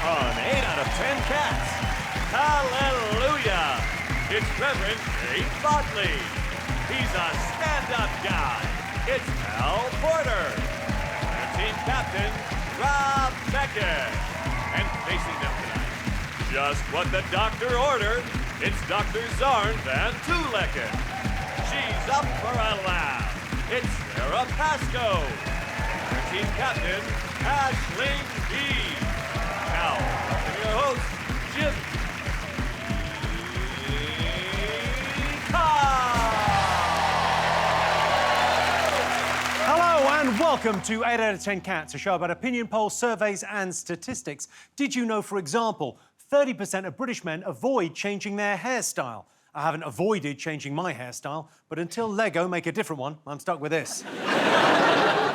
on 8 out of 10 Cats. Hallelujah! It's Reverend Bottley. He's a stand-up guy. It's Al Porter. And team captain, Rob Beckett. And facing them tonight, just what the doctor ordered, it's Dr. Xand and Tulleken. She's up for a laugh. It's Sara Pascoe. And her team captain, Ashling B. Now, your host, Jim Carr. Hello and welcome to 8 out of 10 Cats, a show about opinion polls, surveys and statistics. Did you know, for example, 30% of British men avoid changing their hairstyle? I haven't avoided changing my hairstyle, but until Lego make a different one, I'm stuck with this.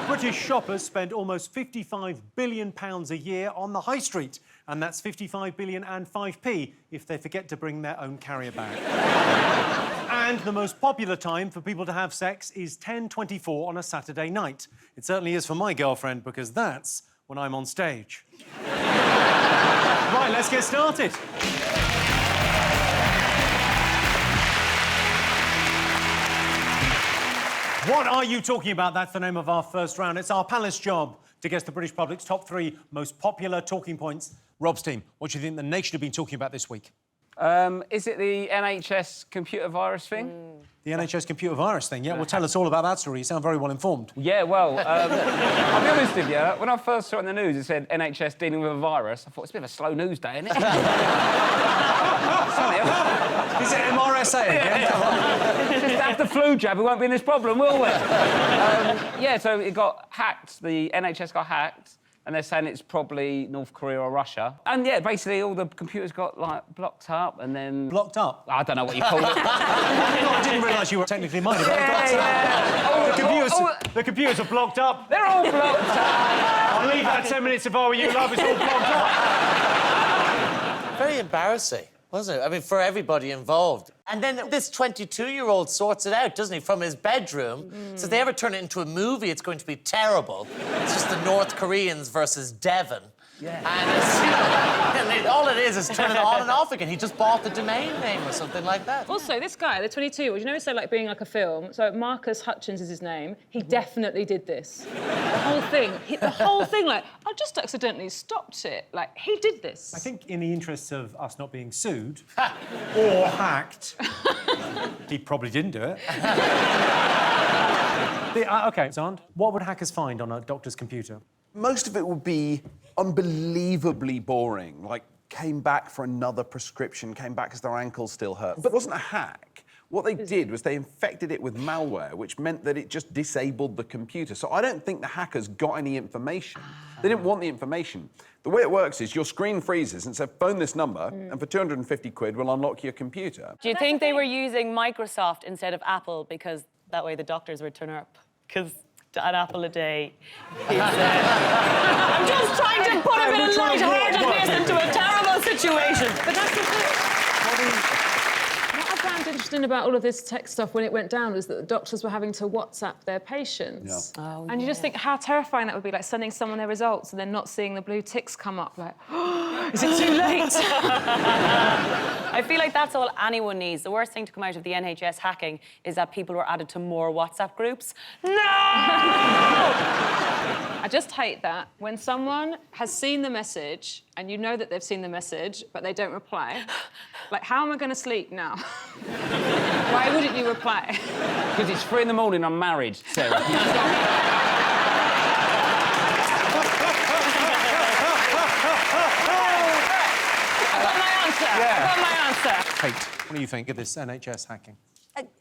British shoppers spend almost £55 billion a year on the high street, and that's 55 billion and 5p if they forget to bring their own carrier bag. And the most popular time for people to have sex is 10:24 on a Saturday night. It certainly is for my girlfriend, because that's when I'm on stage. Right, let's get started. What are you talking about? That's the name of our first round. It's our panelist's job to guess the British public's top 3 most popular talking points. Rob's team, what do you think the nation have been talking about this week? Is it the NHS computer virus thing? The NHS computer virus thing, yeah? Well, tell us all about that story. You sound very well informed. Yeah, well, I'll be honest with you. When I first saw it in the news, it said NHS dealing with a virus. I thought, it's a bit of a slow news day, isn't it? Is it MRSA again? Just after flu jab, we won't be in this problem, will we? Yeah, so it got hacked. The NHS got hacked. And they're saying it's probably North Korea or Russia. And, yeah, basically all the computers got, like, blocked up and then... Blocked up? I don't know what you call it. No, I didn't realise you were technically minded. The computers are blocked up. They're all blocked up. I'll leave that 10 minutes if I were you, love. It's all blocked up. Very embarrassing, wasn't it? I mean, for everybody involved. And then this 22-year-old sorts it out, doesn't he, from his bedroom. So if they ever turn it into a movie, it's going to be terrible. It's just the North Koreans versus Devon. Yeah. And it's, all it is turn it on and off again. He just bought the domain name or something like that. Also, this guy, the 22, well, you know, it's like being like a film. So Marcus Hutchins is his name. He definitely did this. The whole thing, like, I just accidentally stopped it. Like, he did this. I think in the interests of us not being sued or hacked, he probably didn't do it. OK, Xand, what would hackers find on a doctor's computer? Most of it would be unbelievably boring, like came back for another prescription, came back because their ankles still hurt. But it wasn't a hack. What they did was they infected it with malware, which meant that it just disabled the computer. So I don't think the hackers got any information. They didn't want the information. The way it works is your screen freezes and says, phone this number, and for 250 quid, we'll unlock your computer. Do you think they were using Microsoft instead of Apple because that way the doctors would turn up? Because an apple a day is... I'm just trying to put a bit of light-heartedness into a terrible situation. But that's the thing. What I found interesting about all of this tech stuff when it went down was that the doctors were having to WhatsApp their patients. Yeah. Oh, and you just think how terrifying that would be, like sending someone their results and then not seeing the blue ticks come up, like, oh, is it too late? I feel like that's all anyone needs. The worst thing to come out of the NHS hacking is that people were added to more WhatsApp groups. No! I just hate that when someone has seen the message and you know that they've seen the message, but they don't reply. Like, how am I going to sleep now? Why wouldn't you reply? Because it's 3 in the morning, I'm married, Sarah. I got my answer. Yeah. I got my answer. Kate, what do you think of this NHS hacking?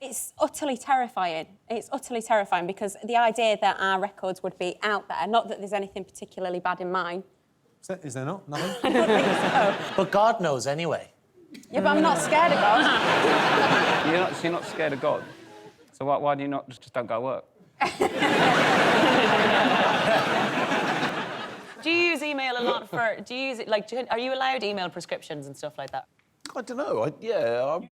It's utterly terrifying. It's utterly terrifying because the idea that our records would be out there, not that there's anything particularly bad in mine. Is there not? Nothing? I don't think so. But God knows anyway. Yeah, but I'm not scared of God. You're not scared of God? So why do you not just don't go to work? Do you use email a lot for... Do you use it, like, are you allowed email prescriptions and stuff like that? I don't know.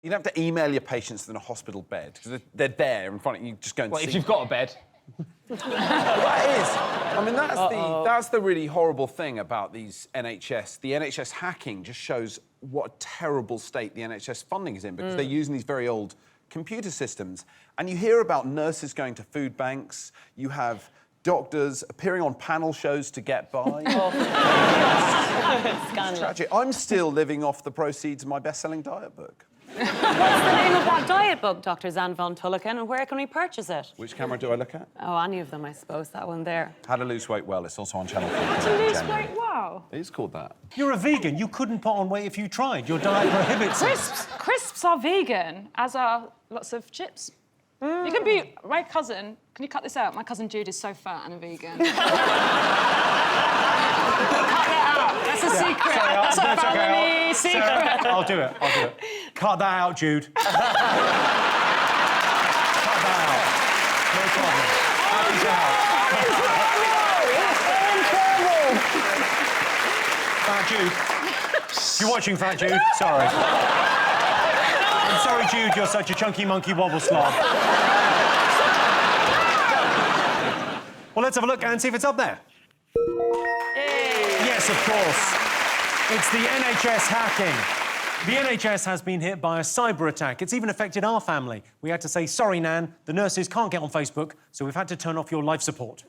You'd have to email your patients in a hospital bed because they're there in front of you. Just go and see. If you've got a bed. That is. I mean, that's the really horrible thing about these NHS. The NHS hacking just shows what a terrible state the NHS funding is in, because they're using these very old computer systems. And you hear about nurses going to food banks. You have doctors appearing on panel shows to get by. It's tragic. I'm still living off the proceeds of my best-selling diet book. What's the name of that diet book, Dr. Xand von Tulleken, and where can we purchase it? Which camera do I look at? Oh, any of them, I suppose. That one there. How to Lose Weight Well. It's also on Channel 4. To lose weight, wow. It is called that. You're a vegan. You couldn't put on weight if you tried. Your diet prohibits it. Crisps are vegan, as are lots of chips. You can be... My cousin... Can you cut this out? My cousin Jude is so fat and a vegan. Cut that out. That's a secret. That's a family secret. Sarah, I'll do it. Cut that out, Jude. Cut that out. No problem. Fat Jude. You're watching, Fat Jude? Sorry. I'm sorry, Jude, you're such a chunky monkey wobble slob. Well, let's have a look and see if it's up there. Yes, of course. It's the NHS hacking. The NHS has been hit by a cyber attack. It's even affected our family. We had to say, sorry, Nan, the nurses can't get on Facebook, so we've had to turn off your life support.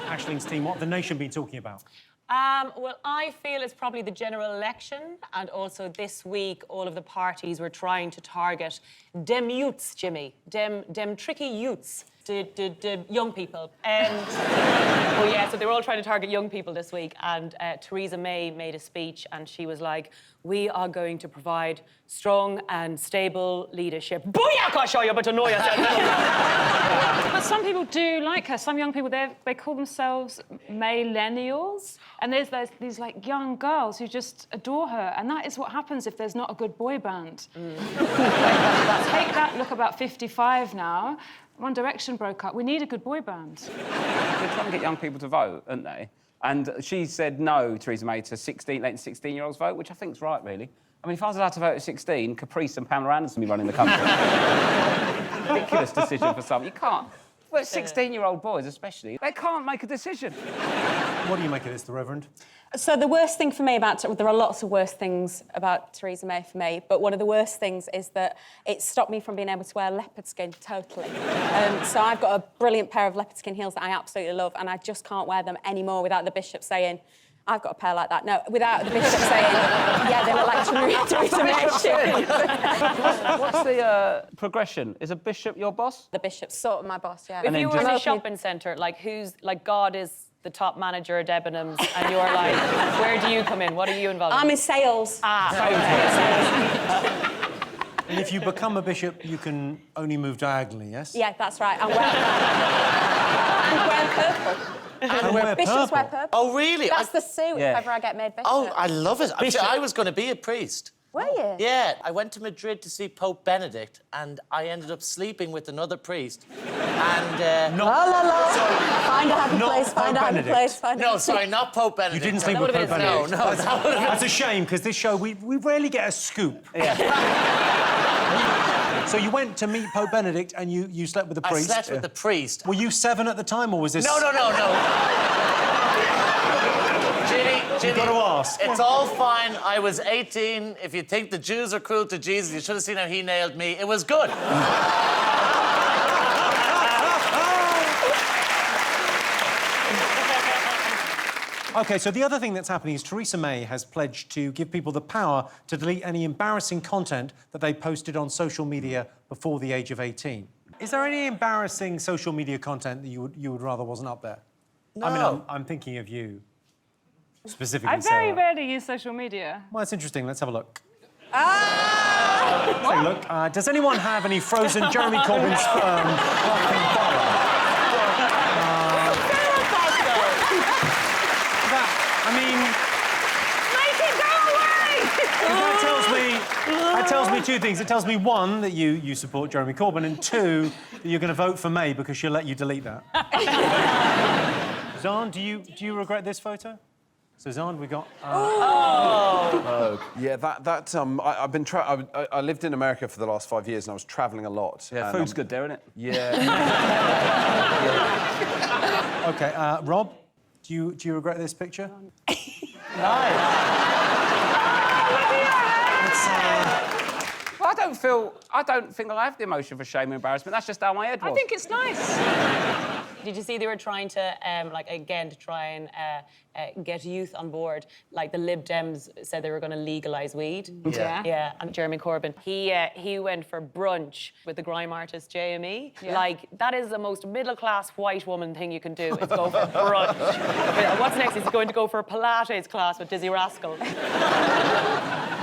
Ashling's team, what have the nation been talking about? Well, I feel it's probably the general election, and also this week all of the parties were trying to target dem youths, Jimmy. Dem tricky youths. The young people. Oh, yeah, so they were all trying to target young people this week, and Theresa May made a speech, and she was like, we are going to provide strong and stable leadership. Booyaka, show you, but to know yourself. But some people do like her. Some young people, they call themselves Millennials. And there's these, like, young girls who just adore her. And that is what happens if there's not a good boy band. Take that, look about 55 now. One Direction broke up. We need a good boy band. They're trying to get young people to vote, aren't they? And she said no, Theresa May, to letting 16-year-olds vote, which I think is right, really. I mean, if I was allowed to vote at 16, Caprice and Pamela Anderson would be running the country. Ridiculous decision for some. You can't. Well, 16-year-old boys, especially, they can't make a decision. What do you make of this, the Reverend? So the worst thing for me about... There are lots of worst things about Theresa May for me, but one of the worst things is that it stopped me from being able to wear leopard skin totally. So I've got a brilliant pair of leopard skin heels that I absolutely love, and I just can't wear them anymore without the bishop saying, I've got a pair like that. No, without the bishop saying, yeah, they look like Theresa May shoes. What's the progression? Is a bishop your boss? The bishop's sort of my boss, yeah. If you were in a shopping centre, like, God is the top manager at Debenhams, and you're like, where do you come in? What are you involved in? I'm in sales. And if you become a bishop, you can only move diagonally, yes? Yeah, that's right. And wear purple. And wear Bishops wear purple. Oh, really? That's the suit if ever I get made bishop. Oh, I love it. I was going to be a priest. Were you? Yeah, I went to Madrid to see Pope Benedict, and I ended up sleeping with another priest. And La la la. Find a happy place. Find a happy place. no, sorry, not Pope Benedict. You didn't sleep with Pope Benedict? No, That's a shame, because this show, we rarely get a scoop. Yeah. So you went to meet Pope Benedict and you slept with the priest? I slept with the priest. Were you 7 at the time, or was this... No. Ginny, You've got to ask. It's all fine. I was 18. If you think the Jews are cruel to Jesus, you should have seen how he nailed me. It was good. OK, so the other thing that's happening is Theresa May has pledged to give people the power to delete any embarrassing content that they posted on social media before the age of 18. Is there any embarrassing social media content that you would rather wasn't up there? No. I mean, I'm thinking of you, specifically, I very Sarah. rarely use social media. Well, it's interesting. Let's have a look. Let's take a look. Does anyone have any frozen Jeremy Corbyn sperm? I mean... Make it go away! That tells me 2 things. It tells me, 1, that you support Jeremy Corbyn, and 2, that you're going to vote for May because she'll let you delete that. Xand, do you regret this photo? So, Xand, we got... Yeah, I've been... I lived in America for the last 5 years and I was travelling a lot. Yeah, and food's good there, isn't it? Yeah. OK, Rob, do you regret this picture? Well, I don't think I have the emotion for shame and embarrassment. That's just how my head was. I think it's nice. Did you see they were trying to, to try and get youth on board? Like the Lib Dems said they were going to legalise weed. Yeah. Yeah, and Jeremy Corbyn. He went for brunch with the grime artist JME. Yeah. Like, that is the most middle-class white woman thing you can do, is go for brunch. Okay, what's next? He's going to go for a Pilates class with Dizzy Rascal.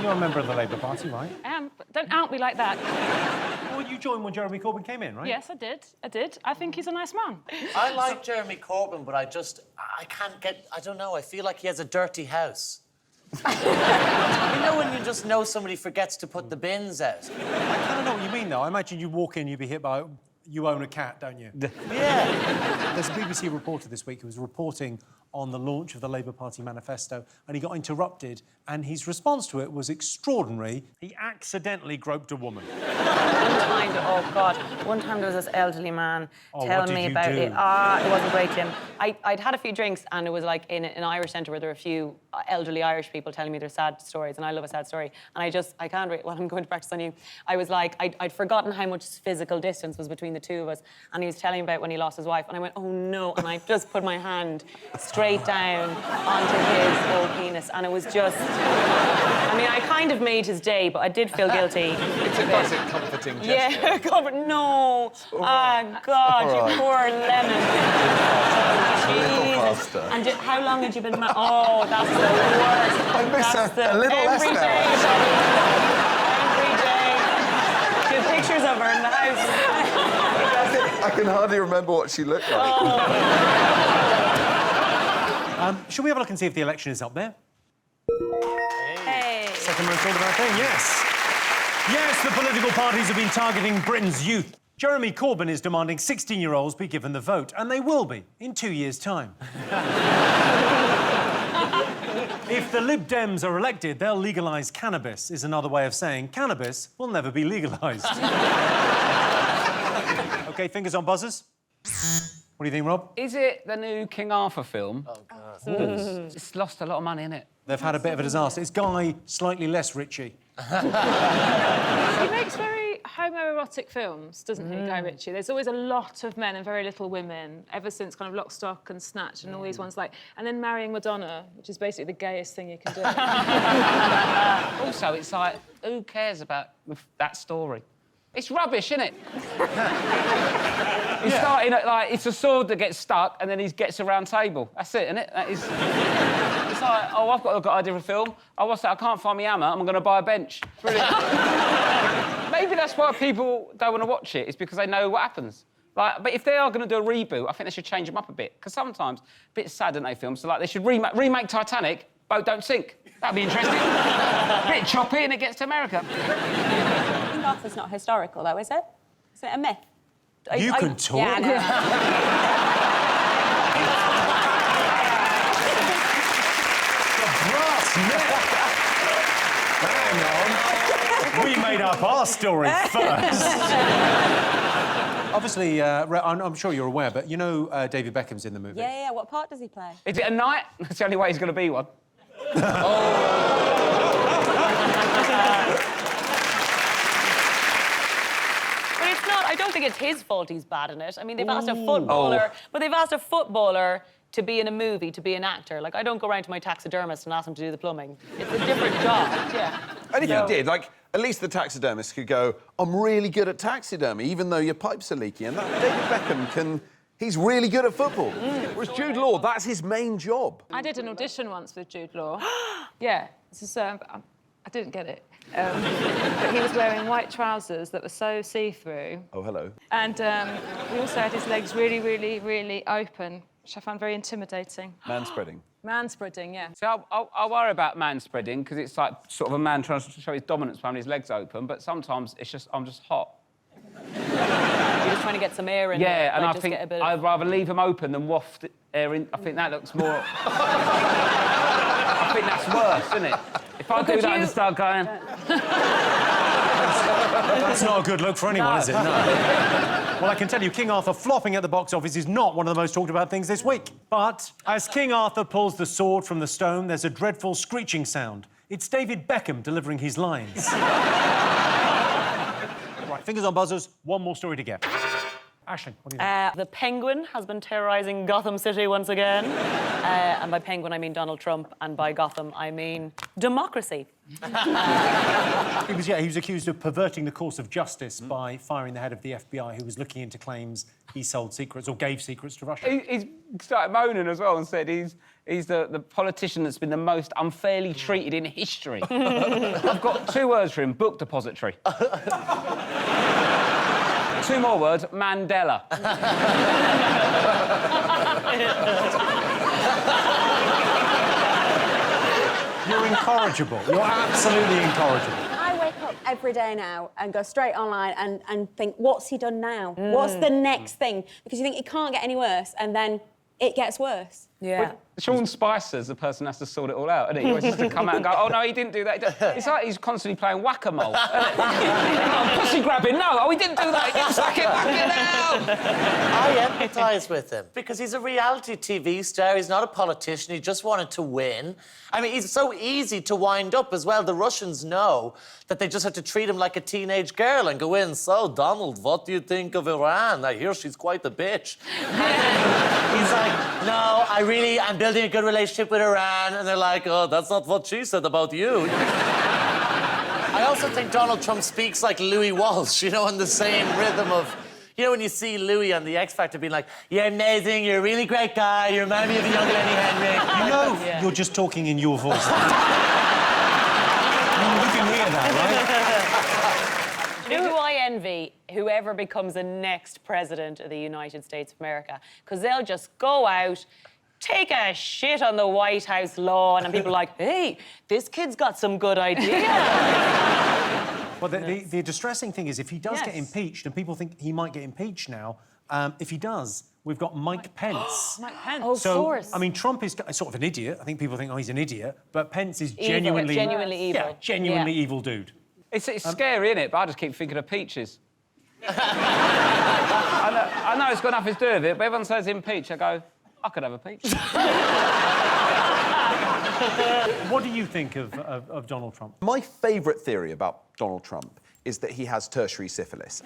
You're a member of the Labour Party, right? But don't out me like that. Well, you joined when Jeremy Corbyn came in, right? Yes, I did. I think he's a nice man. I like Jeremy Corbyn, but I can't get... I don't know, I feel like he has a dirty house. You know when you just know somebody forgets to put the bins out? I kind of know what you mean, though. I imagine you walk in, you'd be hit by... You own a cat, don't you? Yeah. There's a BBC reporter this week who was reporting on the launch of the Labour Party manifesto, and he got interrupted, and his response to it was extraordinary. He accidentally groped a woman. One time there was this elderly man telling me did you about do? it. It wasn't great, Jim. I'd had a few drinks, and it was like in an Irish centre where there were a few elderly Irish people telling me their sad stories, and I love a sad story. And I can't wait. Well, I'm going to practice on you. I was like, I'd forgotten how much physical distance was between the two of us, and he was telling me about when he lost his wife, and I went, oh no, and I just put my hand straight down onto his old penis, and it was just... I mean, I kind of made his day, but I did feel guilty. It's a classic comforting gesture. Yeah, no. Ah, God, right. you poor lemon. Jesus. faster. And how long had you been married? Oh, that's the worst. I miss That's her a little less every now. day. Every day. She had pictures of her in the house. I can hardly remember what she looked like. Shall we have a look and see if the election is up there? Hey. Second most talked about thing, yes. Yes, the political parties have been targeting Britain's youth. Jeremy Corbyn is demanding 16-year-olds be given the vote, and they will be in 2 years' time. If the Lib Dems are elected, they'll legalise cannabis, is another way of saying cannabis will never be legalised. OK, fingers on buzzers. What do you think, Rob? Is it the new King Arthur film? Oh, God. It's lost a lot of money, innit? They've had a bit of a disaster. It's Guy, slightly less Ritchie. He makes very homoerotic films, doesn't he, Guy Ritchie? There's always a lot of men and very little women, ever since kind of Lock, Stock and Snatch and all these ones like... And then Marrying Madonna, which is basically the gayest thing you can do. Also, it's like, who cares about that story? It's rubbish, isn't it? He's starting at, like, it's a sword that gets stuck and then he gets a round table. That's it, isn't it? That is... It's like, oh, I've got a good idea of a film. Oh, what's that? I can't find my hammer. I'm going to buy a bench. Brilliant. Maybe that's why people don't want to watch it. It's because they know what happens. Like, but if they are going to do a reboot, I think they should change them up a bit. Because sometimes, a bit sad, don't they, films? So, like, they should remake Titanic, boat don't sink. That'd be interesting. Bit choppy and it gets to America. King Arthur's not historical, though, is it? Is it a myth? You can talk. Yeah, I know. Hang on. We made up our story first. Obviously, I'm sure you're aware, but you know David Beckham's in the movie. Yeah. What part does he play? Is it a knight? That's the only way he's going to be one. I don't think it's his fault he's bad in it. I mean, they've asked a footballer, but they've asked a footballer to be in a movie, to be an actor. Like, I don't go around to my taxidermist and ask him to do the plumbing. It's a different job, yeah. And if you did, like, at least the taxidermist could go, I'm really good at taxidermy, even though your pipes are leaky. And that David Beckham can... He's really good at football. Whereas Jude Law, that's his main job. I did an audition once with Jude Law. Yeah, this is... I didn't get it. But he was wearing white trousers that were so see-through. Oh, hello. And he also had his legs really, really, really open, which I found very intimidating. Man-spreading. Man-spreading, yeah. So I worry about man spreading because it's like sort of a man trying to show his dominance by having his legs open, but sometimes it's just, I'm just hot. You're just trying to get some air in. Yeah, and like, I just think get a bit of- I'd rather leave them open than waft air in. I think that looks more... I think that's worse, isn't it? If I do that and start going... That's not a good look for anyone, No. is it? No. Well, I can tell you, King Arthur flopping at the box office is not one of the most talked about things this week. But as King Arthur pulls the sword from the stone, there's a dreadful screeching sound. It's David Beckham delivering his lines. Right, fingers on buzzers, one more story to get. Aisling, what do you think? The Penguin has been terrorising Gotham City once again. And by Penguin, I mean Donald Trump, and by Gotham, I mean democracy. He was accused of perverting the course of justice by firing the head of the FBI, who was looking into claims he sold secrets or gave secrets to Russia. He's started moaning as well and said he's the politician that's been the most unfairly treated in history. I've got 2 words for him: book depository. 2 more words: Mandela. You're incorrigible. You're absolutely incorrigible. I wake up every day now and go straight online and think, what's he done now? What's the next thing? Because you think it can't get any worse, and then it gets worse. Yeah. Sean Spicer's the person who has to sort it all out, isn't he? He always has to come out and go, oh, no, he didn't do that. It's like he's constantly playing whack-a-mole. Oh, pussy grabbing, no, oh, he didn't do that. He didn't suck it back in now. I empathise with him because he's a reality TV star. He's not a politician. He just wanted to win. I mean, he's so easy to wind up as well. The Russians know that they just have to treat him like a teenage girl and go in, so, Donald, what do you think of Iran? I hear she's quite a bitch. He's like, no, I'm building a good relationship with Iran. And they're like, oh, that's not what she said about you. I also think Donald Trump speaks like Louis Walsh, you know, in the same rhythm of... You know, when you see Louis on The X Factor being like, you're amazing, you're a really great guy, you remind me of the young Lenny Henry. You know you're just talking in your voice. You can hear that, You know who I envy? Whoever becomes the next president of the United States of America. Because they'll just go out, take a shit on the White House lawn, and people are like, hey, this kid's got some good ideas. Well, the distressing thing is if he does get impeached, and people think he might get impeached now, if he does, we've got Mike Pence. Mike Pence. Oh, So, of course. I mean, Trump is sort of an idiot. I think people think, oh, he's an idiot. But Pence is Evil, genuinely... genuinely evil. Yeah, genuinely Yeah. evil dude. It's scary, isn't it? But I just keep thinking of peaches. I know it's got nothing to do with it, but everyone says impeach. I go, I could have a peach. What do you think of Donald Trump? My favourite theory about Donald Trump is that he has tertiary syphilis.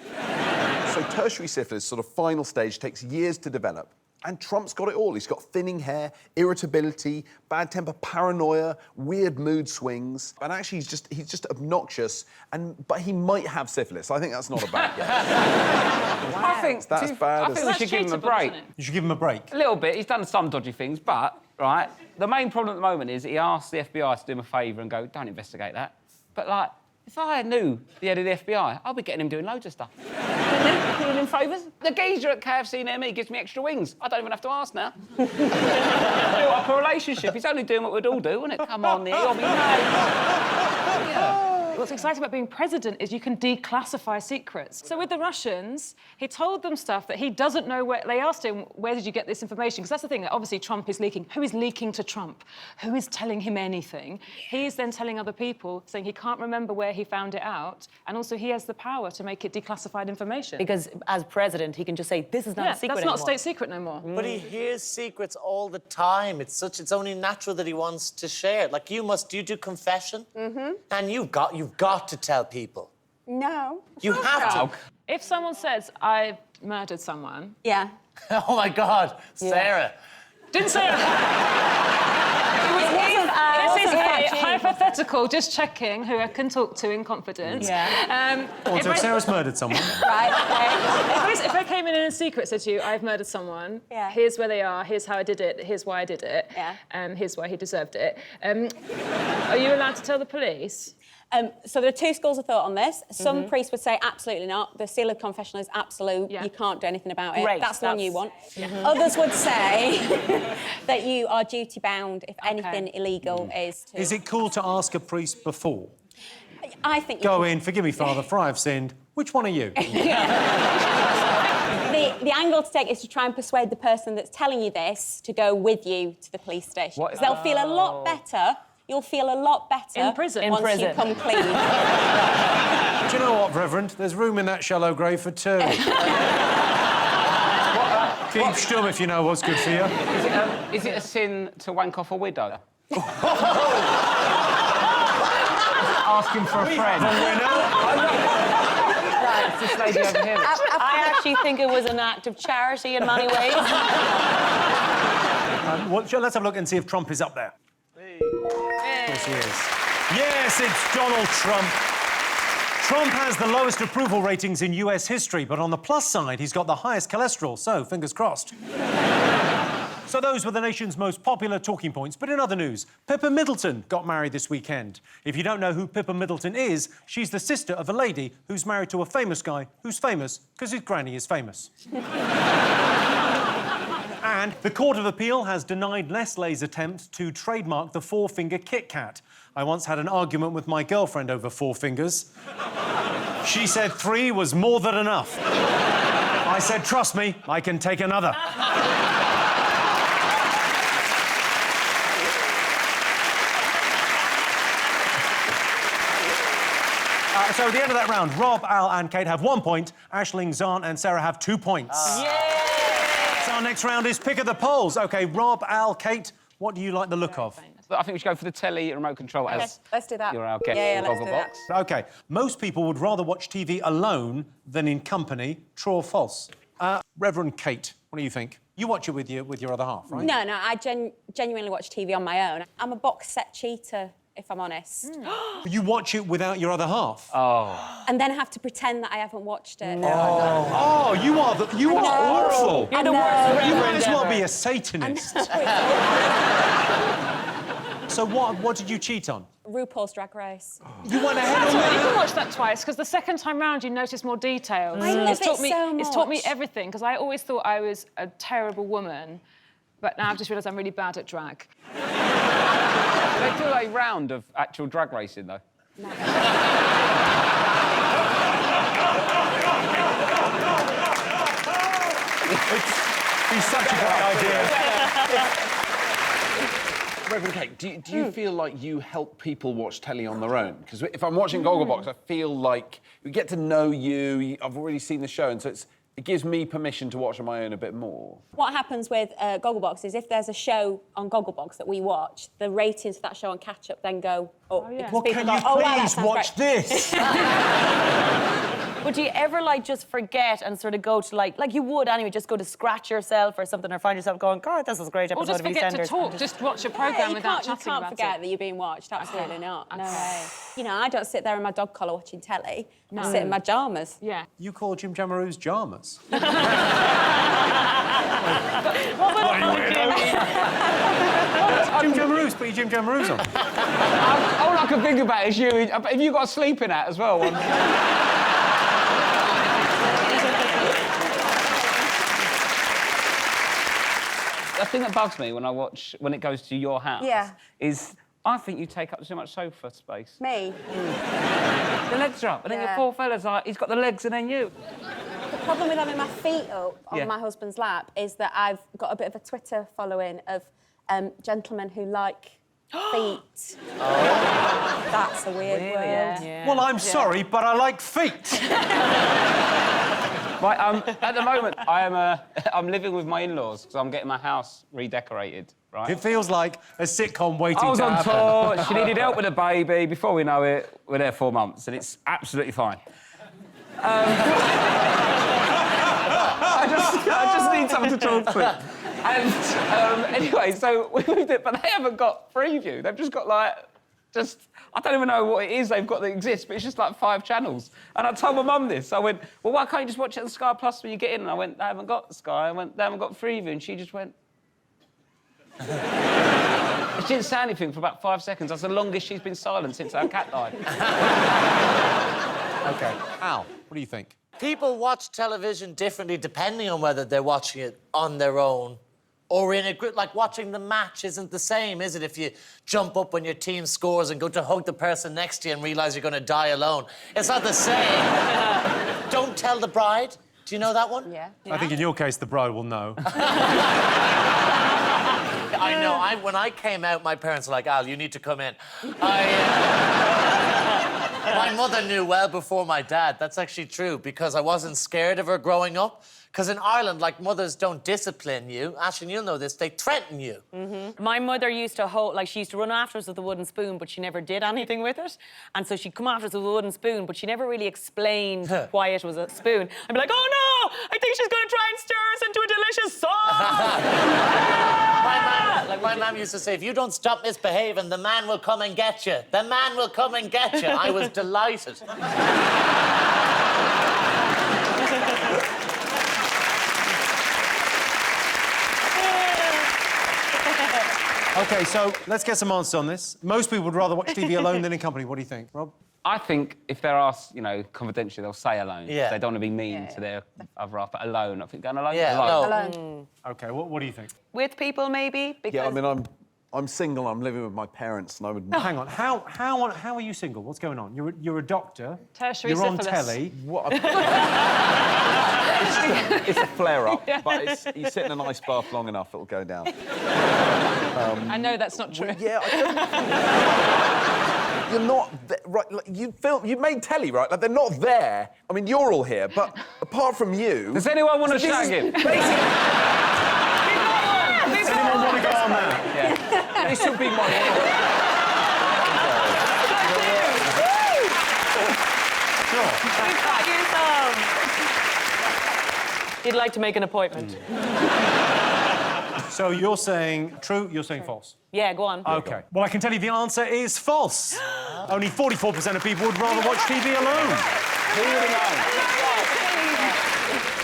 So tertiary syphilis, sort of final stage, takes years to develop. And Trump's got it all. He's got thinning hair, irritability, bad temper, paranoia, weird mood swings. And actually, he's just obnoxious. But he might have syphilis. I think that's not a bad guess. I think That's bad I as- think we should give him a treatable, break. isn't it? You should give him a break. A little bit. He's done some dodgy things, but, right, the main problem at the moment is he asked the FBI to do him a favour and go, don't investigate that. But, like, if I knew the head of the FBI, I'd be getting him doing loads of stuff. Doing him favours. The geezer at KFC near me gives me extra wings. I don't even have to ask now. Built up a relationship. He's only doing what we'd all do, wouldn't it? Come on, Neil. I mean, yeah. What's exciting about being president is you can declassify secrets. So with the Russians, he told them stuff that he doesn't know where... They asked him, where did you get this information? Because that's the thing, that obviously Trump is leaking. Who is leaking to Trump? Who is telling him anything? He is then telling other people, saying he can't remember where he found it out, and also he has the power to make it declassified information. Because as president, he can just say, this is not a secret that's not anymore. a state secret no more. But he hears secrets all the time. It's only natural that he wants to share. Like do you do confession? Mm-hmm. And you've got to tell people. No. You have to. If someone says, I've murdered someone... Yeah. Oh my God, Sarah. Didn't say it. This is a hypothetical, just checking who I can talk to in confidence. Yeah. So if Sarah's murdered someone... Right, okay. If I came in a secret, said to you, I've murdered someone, here's where they are, here's how I did it, here's why I did it, here's why he deserved it. Are you allowed to tell the police? So there are 2 schools of thought on this. Some priests would say absolutely not. The seal of confession is absolute. Yeah. You can't do anything about it. Great, That's the one you want. Yeah. Others would say that you are duty bound if anything illegal is to... Is it cool to ask a priest before? I think... Go in, forgive me, Father, for I've sinned. Which one are you? the angle to take is to try and persuade the person that's telling you this to go with you to the police station. What? Because they'll feel a lot better. You'll feel a lot better In prison. once In prison. you come clean. Do you know what, Reverend? There's room in that shallow grave for two. Keep stum if you know what's good for you. Is it a sin to wank off a widow? Asking for a friend. It's this lady over here. I actually think it was an act of charity in many ways. Let's have a look and see if Trump is up there. Of course he is. Yes, it's Donald Trump. Trump has the lowest approval ratings in US history, but on the plus side, he's got the highest cholesterol, so fingers crossed. So those were the nation's most popular talking points. But in other news, Pippa Middleton got married this weekend. If you don't know who Pippa Middleton is, she's the sister of a lady who's married to a famous guy who's famous because his granny is famous. And the Court of Appeal has denied Nestlé's attempt to trademark the four-finger Kit Kat. I once had an argument with my girlfriend over four fingers. She said 3 was more than enough. I said, trust me, I can take another. So at the end of that round, Rob, Al and Kate have 1 point. Aisling, Xand and Sarah have 2 points. So our next round is Pick of the Polls. OK, Rob, Al, Kate, what do you like the look of? I think we should go for the telly remote control as Let's do that. you're our guest Yeah, in the let's do Goggle that. Box. OK, most people would rather watch TV alone than in company. True or false? Reverend Kate, what do you think? You watch it with your other half, right? No, I genuinely watch TV on my own. I'm a box set cheater, if I'm honest. You watch it without your other half? Oh. And then have to pretend that I haven't watched it. Oh, you are awful. You're the worst You might reverend as well ever. be a Satanist. So what did you cheat on? RuPaul's Drag Race. You went ahead That's on why you that? can watch that twice, because the second time round you notice more details. I love It's taught it me, so It's taught me much. everything, because I always thought I was a terrible woman, but now I've just realised I'm really bad at drag. They do a round of actual drag racing, though. It's such a great idea. Reverend Kate, do you feel like you help people watch telly on their own? Because if I'm watching Gogglebox, I feel like we get to know you. I've already seen the show, and so it gives me permission to watch on my own a bit more. What happens with Gogglebox is if there's a show on Gogglebox that we watch, the ratings for that show on catch-up then go up. yeah. because Well, people can you go, "Oh, wow, that please sounds watch great." this? Would you ever, like, just forget and sort of go to, like you would anyway, just go to scratch yourself or something, or find yourself going, God, this is a great Or episode just of forget to EastEnders. talk, just watch a Yeah, programme you without can't, chatting you can't about forget it. that you're being watched. Absolutely not. No Okay. way. You know, I don't sit there in my dog collar watching telly. I sit in my pyjamas. Yeah. You call Jim Jamaroos Jarmas? Jim Jamaroos, put your Jim Jamaroos on. All I can think about is you. Have you got a sleeping hat as well? The thing that bugs me when it goes to your house is I think you take up too much sofa space. Me? The legs are up, and then your Yeah. poor fella's like, he's got the legs, and then you. The problem with having my feet up on Yeah. my husband's lap is that I've got a bit of a Twitter following of gentlemen who like feet. That's a weird Really? world. Yeah. Well, I'm sorry, but I like feet. Right, at the moment, I'm living with my in-laws because I'm getting my house redecorated, right? It feels like a sitcom waiting I was to on happen. tour, she needed help with a baby. Before we know it, we're there 4 months, and it's absolutely fine. I just need someone to talk to. And anyway, so we moved it, but they haven't got Freeview. They've just got, like, I don't even know what it is they've got that exists, but it's just like 5 channels. And I told my mum this. I went, well, why can't you just watch it on Sky Plus when you get in? And I went, they haven't got Sky. I went, they haven't got Freeview. And she just went... She didn't say anything for about 5 seconds. That's the longest she's been silent since our cat died. OK. Al, what do you think? People watch television differently depending on whether they're watching it on their own or in a group. Like, watching the match isn't the same, is it? If you jump up when your team scores and go to hug the person next to you and realise you're going to die alone. It's not the same. Don't Tell the Bride. Do you know that one? Yeah. I think in your case, the bride will know. I know. When I came out, my parents were like, Al, you need to come in. My mother knew well before my dad. That's actually true, because I wasn't scared of her growing up. Because in Ireland, like, mothers don't discipline you. Aisling, you'll know this. They threaten you. My mother used to she used to run after us with a wooden spoon, but she never did anything with it. And so she'd come after us with a wooden spoon, but she never really explained why it was a spoon. I'd be like, oh no, I think she's going to try and stir us into a delicious sauce. My mum used to say, if you don't stop misbehaving, the man will come and get you. The man will come and get you. I was delighted. OK, so let's get some answers on this. Most people would rather watch TV alone than in company. What do you think, Rob? I think if they're asked, you know, confidentially, they'll say alone. Yeah. They don't want to be mean to their other half, but alone. I think going alone. Yeah, alone. Alone. OK, what do you think? With people, maybe? Because Yeah, I mean, I'm single. I'm living with my parents, and I would. Hang on, how are you single? What's going on? You're a doctor. Tertiary You're on syphilis. telly. What? It's a flare-up, but you sit in an ice bath long enough, it'll go down. I know that's not true. Yeah, you're not right. Like, you made telly, right? Like, they're not there. I mean, you're all here, but apart from you, Does anyone want to shag him? Does anyone want to go on that? Yeah. this would be my. you'd like to make an appointment. So you're saying true, you're saying false. Yeah, go on. OK. Well, I can tell you the answer is false. Only 44% of people would rather watch TV alone. Who would have known?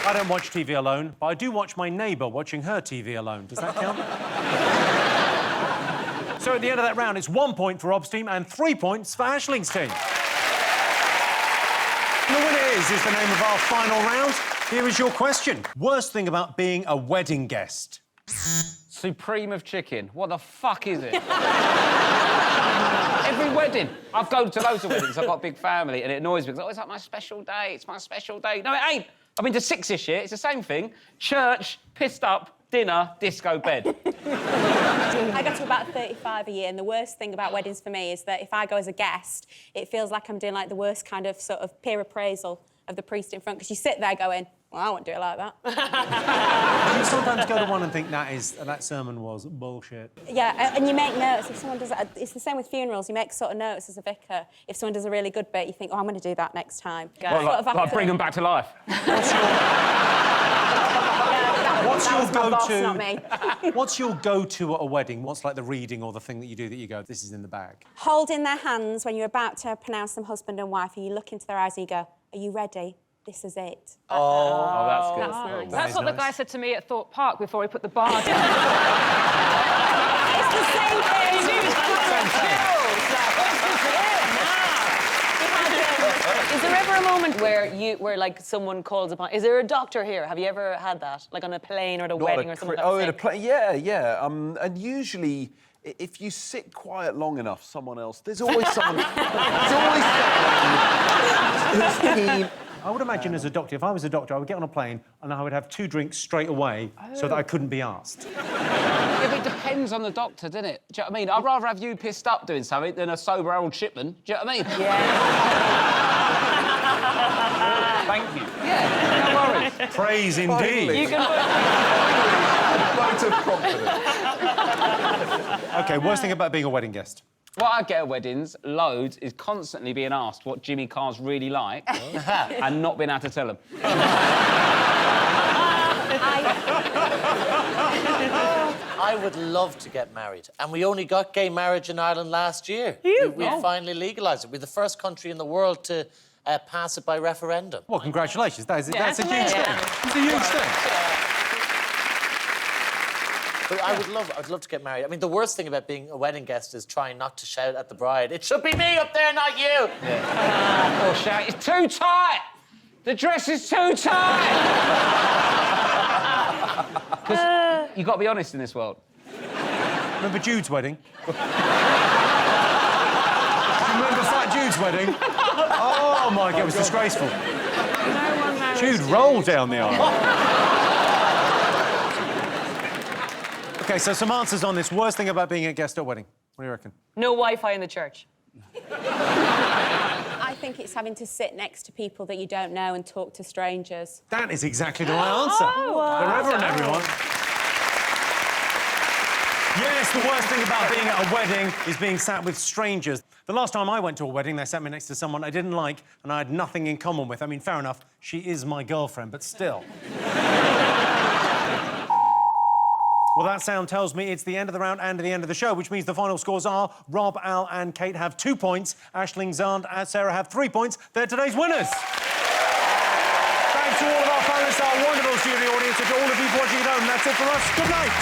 I don't watch TV alone, but I do watch my neighbour watching her TV alone. Does that count? So at the end of that round, it's 1 point for Rob's team and 3 points for Aisling's team. And the winner is the name of our final round. Here is your question. Worst thing about being a wedding guest? Supreme of chicken. What the fuck is it? Every wedding. I've gone to loads of weddings. I've got a big family, and it annoys me because it's like my special day. It's my special day. No, it ain't. I've been to 6 this year. It's the same thing. Church, pissed up, dinner, disco, bed. I go to about 35 a year, and the worst thing about weddings for me is that if I go as a guest, it feels like I'm doing like the worst kind of sort of peer appraisal of the priest in front, because you sit there going, well, I won't do it like that. You sometimes go to one and think that sermon was bullshit. Yeah, and you make notes. If someone does it's the same with funerals. You make sort of notes as a vicar. If someone does a really good bit, you think, oh, I'm going to do that next time. Well, like bring them back to life. What's your go-to? Not me. What's your go-to at a wedding? What's like the reading or the thing that you do that you go, this is in the bag? Holding their hands when you're about to pronounce them husband and wife, and you look into their eyes and you go, are you ready? This is it. Oh, that's good. That's what the guy said to me at Thorpe Park before he put the bar down. It's the same thing. Is there ever a moment where like someone calls upon? Is there a doctor here? Have you ever had that, like on a plane or at a wedding or something? Oh, at a plane. Yeah. And usually, if you sit quiet long enough, someone else. There's always someone. There's always someone who's keen. I would imagine as a doctor, if I was a doctor, I would get on a plane and I would have 2 drinks straight away so that I couldn't be asked. Yeah, but it depends on the doctor, doesn't it? Do you know what I mean? I'd rather have you pissed up doing something than a sober old shipman. Do you know what I mean? Yeah. Thank you. Yeah, no worries. Praise indeed. You can Loads of confidence. OK, worst thing about being a wedding guest? What I get at weddings, loads, is constantly being asked what Jimmy Carr's really like and not being able to tell them. I would love to get married. And we only got gay marriage in Ireland last year. We finally legalised it. We're the first country in the world to pass it by referendum. Well, congratulations. That's a huge thing. Yeah. It's a huge thing. But I'd love to get married. I mean, the worst thing about being a wedding guest is trying not to shout at the bride. It should be me up there, not you. Yeah. Or shout, it's too tight. The dress is too tight. Because you've got to be honest in this world. Remember Jude's wedding? Do you remember Fat Jude's wedding? Oh, my God, it was disgraceful. No one knows. tattooed roll down the aisle. OK, so some answers on this. Worst thing about being a guest at a wedding. What do you reckon? No Wi-Fi in the church. I think it's having to sit next to people that you don't know and talk to strangers. That is exactly the right answer. The Reverend, everyone. Yes, the worst thing about being at a wedding is being sat with strangers. The last time I went to a wedding, they sat me next to someone I didn't like and I had nothing in common with. I mean, fair enough, she is my girlfriend, but still. Well, that sound tells me it's the end of the round and the end of the show, which means the final scores are Rob, Al and Kate have 2 points, Aisling, Xand and Sarah have 3 points. They're today's winners. Thanks to all of our finalists, our wonderful studio audience, and to all of you watching at home. That's it for us. Good night.